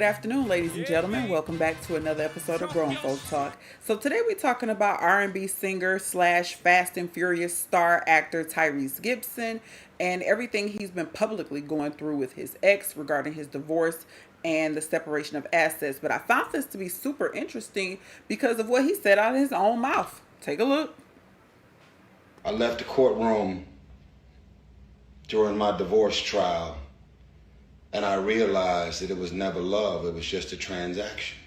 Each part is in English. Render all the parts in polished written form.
afternoon, ladies and gentlemen. Welcome back to another episode of Grown Folks Talk. So today we're talking about R&B singer slash Fast and Furious star actor Tyrese Gibson and everything he's been publicly going through with his ex regarding his divorce and the separation of assets. But I found this to be super interesting because of what he said out of his own mouth. Take a look. I left the courtroom during my divorce trial, and I realized that it was never love, it was just a transaction.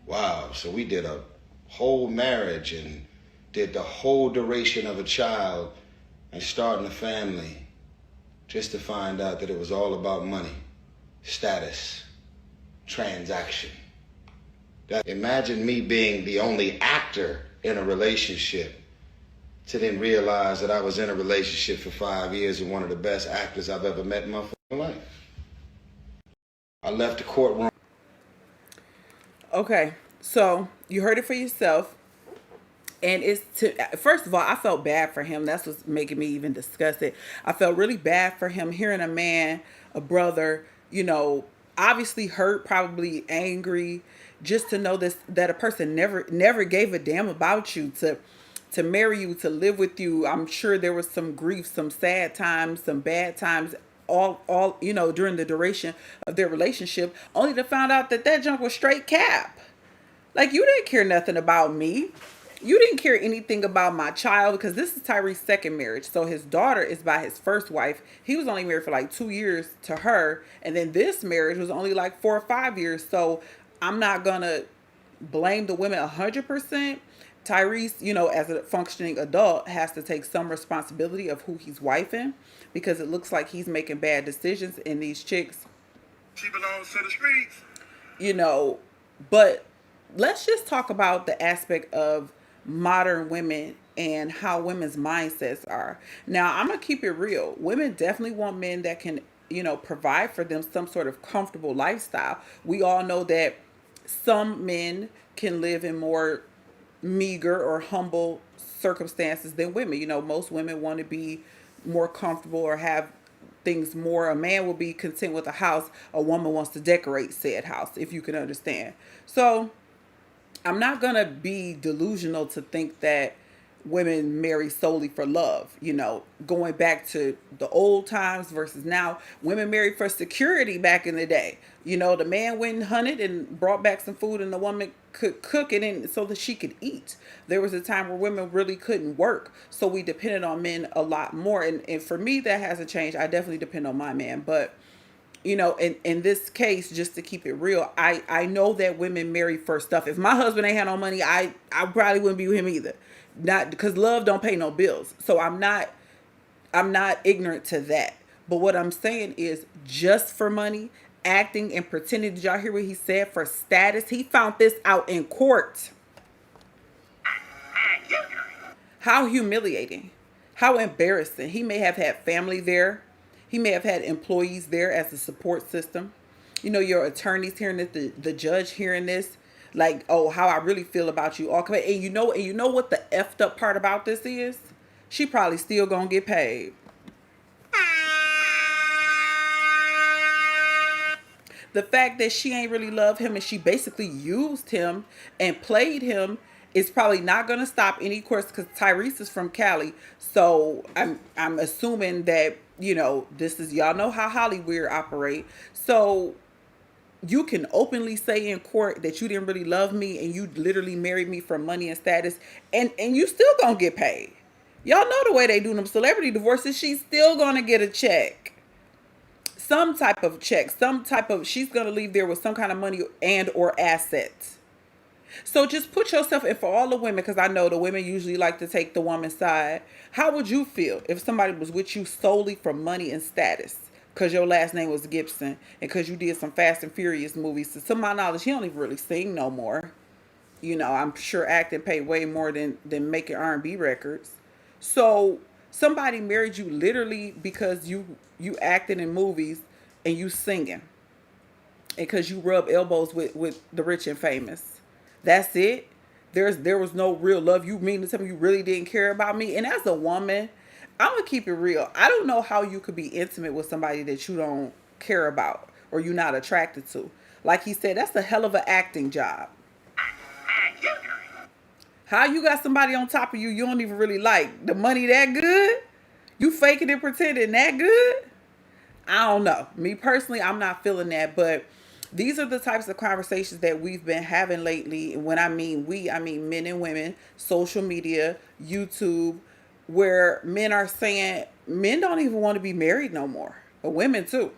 Wow, so we did a whole marriage and did the whole duration of a child and starting a family just to find out that it was all about money, status, transaction. Imagine me being the only actor in a relationship to then realize that I was in a relationship for 5 years with one of the best actors I've ever met in my life. I left the courtroom. Okay, so you heard it for yourself. And first of all, I felt bad for him. That's what's making me even discuss it. I felt really bad for him hearing a man, a brother, obviously hurt, probably angry, just to know this, that a person never gave a damn about you, to marry you, to live with you. I'm sure there was some grief, some sad times, some bad times, all during the duration of their relationship, only to find out that junk was straight cap. Like, you didn't care nothing about me. You didn't care anything about my child, because this is Tyrese's second marriage. So his daughter is by his first wife. He was only married for like 2 years to her. And then this marriage was only like 4 or 5 years. So I'm not going to blame the women 100%. Tyrese, as a functioning adult, has to take some responsibility of who he's wifing, because it looks like he's making bad decisions, and these chicks, she belongs to the streets. But let's just talk about the aspect of modern women and how women's mindsets are. Now, I'm going to keep it real. Women definitely want men that can, provide for them some sort of comfortable lifestyle. We all know that some men can live in more meager or humble circumstances than women. Most women want to be more comfortable or have things more. A man will be content with a house. A woman wants to decorate said house, if you can understand. So I'm not going to be delusional to think that women marry solely for love. Going back to the old times versus now, women married for security back in the day. The man went and hunted and brought back some food, and the woman could cook it in so that she could eat. There was a time where women really couldn't work, so we depended on men a lot more. And for me, that hasn't changed. I definitely depend on my man. But in this case, just to keep it real, I know that women marry for stuff. If my husband ain't had no money, I probably wouldn't be with him either. Not because love don't pay no bills. So I'm not ignorant to that. But what I'm saying is, just for money, acting and pretending. Did y'all hear what he said? For status. He found this out in court. How humiliating. How embarrassing. He may have had family there. He may have had employees there as a support system. Your attorneys hearing this, the judge hearing this. Like, oh, how I really feel about you. And you know what the effed up part about this is? She probably still gonna get paid. The fact that she ain't really love him and she basically used him and played him is probably not gonna stop any course, because Tyrese is from Cali. So I'm assuming that, this is, y'all know how Hollywood operate. So you can openly say in court that you didn't really love me and you literally married me for money and status, and you still gonna get paid. Y'all know the way they do them celebrity divorces. She's still gonna get a check. Some type of check. She's gonna leave there with some kind of money and or assets. So just put yourself in, for all the women, because I know the women usually like to take the woman's side. How would you feel if somebody was with you solely for money and status? Because your last name was Gibson, and because you did some Fast and Furious movies. So, to my knowledge, he don't even really sing no more. I'm sure acting paid way more than making R&B records. So somebody married you literally because you acted in movies and you singing, and because you rub elbows with the rich and famous. That's it. There was no real love. You mean to tell me you really didn't care about me? And as a woman, I'm going to keep it real. I don't know how you could be intimate with somebody that you don't care about or you're not attracted to. Like he said, that's a hell of an acting job. How you got somebody on top of you don't even really like? The money that good? You faking and pretending that good? I don't know. Me personally, I'm not feeling that, but these are the types of conversations that we've been having lately. And when I mean we, I mean men and women, social media, YouTube, where men are saying men don't even want to be married no more, but women too.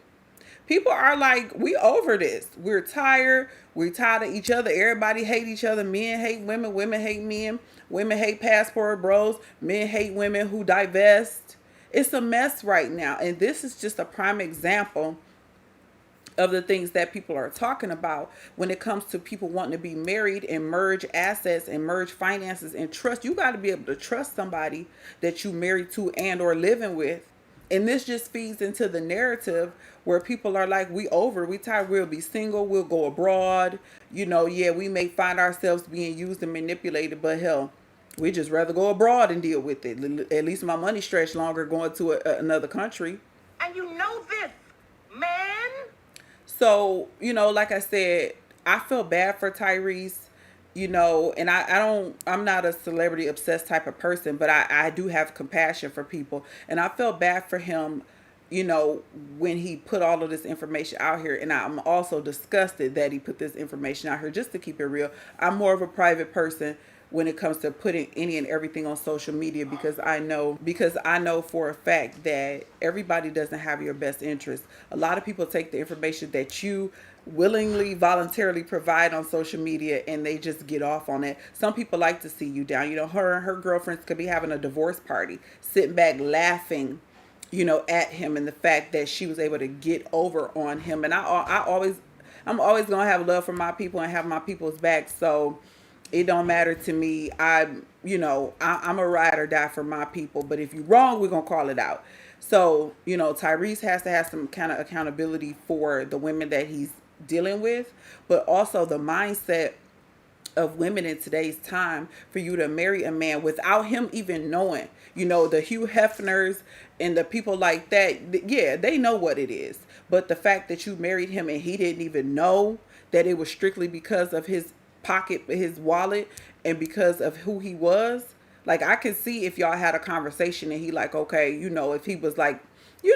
People are like, we over this. We're tired. We're tired of each other. Everybody hate each other. Men hate women. Women hate men. Women hate passport bros. Men hate women who divest. It's a mess right now. And this is just a prime example of the things that people are talking about when it comes to people wanting to be married and merge assets and merge finances and trust. You got to be able to trust somebody that you married to and or living with. And this just feeds into the narrative where people are like, we tired, we'll be single, we'll go abroad. Yeah, we may find ourselves being used and manipulated, but hell, we just rather go abroad and deal with it. At least my money stretched longer going to another country. And you know this, man. So, like I said, I feel bad for Tyrese, and I'm not a celebrity obsessed type of person, but I do have compassion for people. And I felt bad for him, when he put all of this information out here. And I'm also disgusted that he put this information out here, just to keep it real. I'm more of a private person when it comes to putting any and everything on social media, because I know for a fact that everybody doesn't have your best interest. A lot of people take the information that you willingly, voluntarily provide on social media and they just get off on it. Some people like to see you down. Her and her girlfriends could be having a divorce party, sitting back laughing, at him, and the fact that she was able to get over on him. And I'm always gonna have love for my people and have my people's back. So it don't matter to me. I'm a ride or die for my people. But if you're wrong, we're gonna call it out. So, Tyrese has to have some kind of accountability for the women that he's dealing with, but also the mindset of women in today's time, for you to marry a man without him even knowing. The Hugh Hefners and the people like that, yeah, they know what it is. But the fact that you married him and he didn't even know that it was strictly because of his pocket, his wallet, and because of who he was. Like, I could see if y'all had a conversation and he like, okay, if he was like,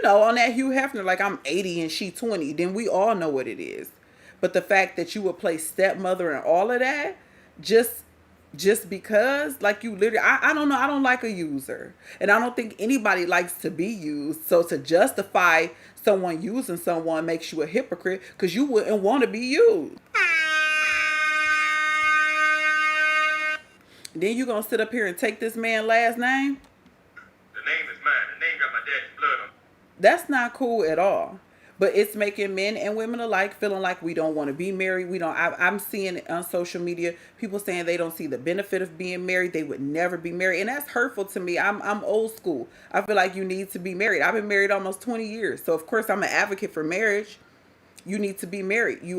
on that Hugh Hefner, like, I'm 80 and she 20, then we all know what it is. But the fact that you would play stepmother and all of that, just because, like, you literally, I don't know, I don't like a user. And I don't think anybody likes to be used. So to justify someone using someone makes you a hypocrite, because you wouldn't want to be used. Then you gonna sit up here and take this man's last name? The name is mine. The name got my daddy's blood on it. That's not cool at all. But it's making men and women alike feeling like we don't want to be married. I'm seeing it on social media, people saying they don't see the benefit of being married. They would never be married. And that's hurtful to me. I'm old school. I feel like you need to be married. I've been married almost 20 years. So of course I'm an advocate for marriage. You need to be married. He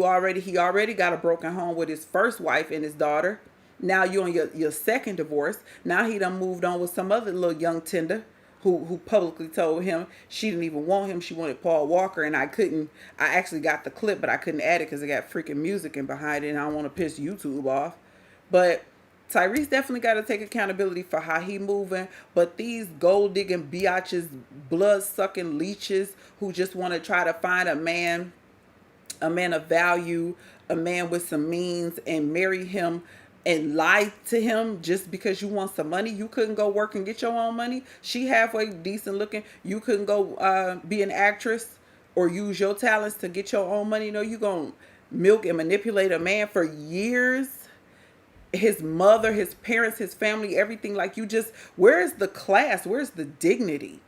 already got a broken home with his first wife and his daughter. Now you're on your second divorce. Now he done moved on with some other little young tender who publicly told him she didn't even want him. She wanted Paul Walker, and I actually got the clip, but I couldn't add it because it got freaking music in behind it, and I don't want to piss YouTube off. But Tyrese definitely got to take accountability for how he moving. But these gold-digging biatches, blood-sucking leeches who just want to try to find a man of value, a man with some means, and marry him and lie to him just because you want some money. You couldn't go work and get your own money. She halfway decent looking. You couldn't go be an actress or use your talents to get your own money. No, you gonna milk and manipulate a man for years. His mother, his parents, his family, everything. Like, where's the class? Where's the dignity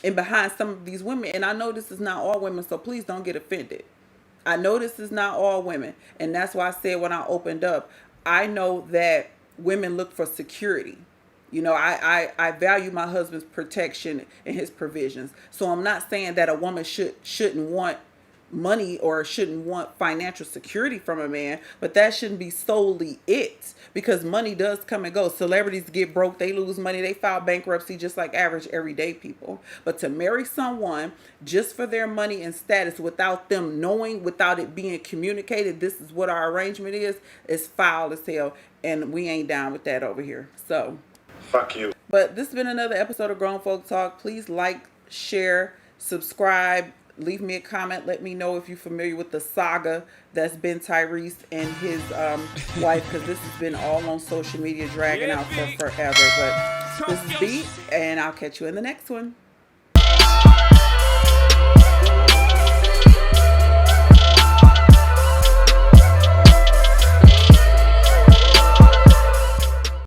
in behind some of these women? And I know this is not all women, so please don't get offended. I know this is not all women. And that's why I said when I opened up, I know that women look for security. I value my husband's protection and his provisions. So I'm not saying that a woman shouldn't want money or shouldn't want financial security from a man, but that shouldn't be solely it, because money does come and go. Celebrities get broke, they lose money, they file bankruptcy just like average everyday people. But to marry someone just for their money and status without them knowing, without it being communicated, this is what our arrangement is foul as hell, and we ain't down with that over here. So Fuck you. but this has been another episode of Grown Folk Talk. Please like, share, subscribe, leave me a comment. Let me know if you're familiar with the saga that's been Tyrese and his wife, because this has been all on social media dragging out for forever. But this is Beat, and I'll catch you in the next one.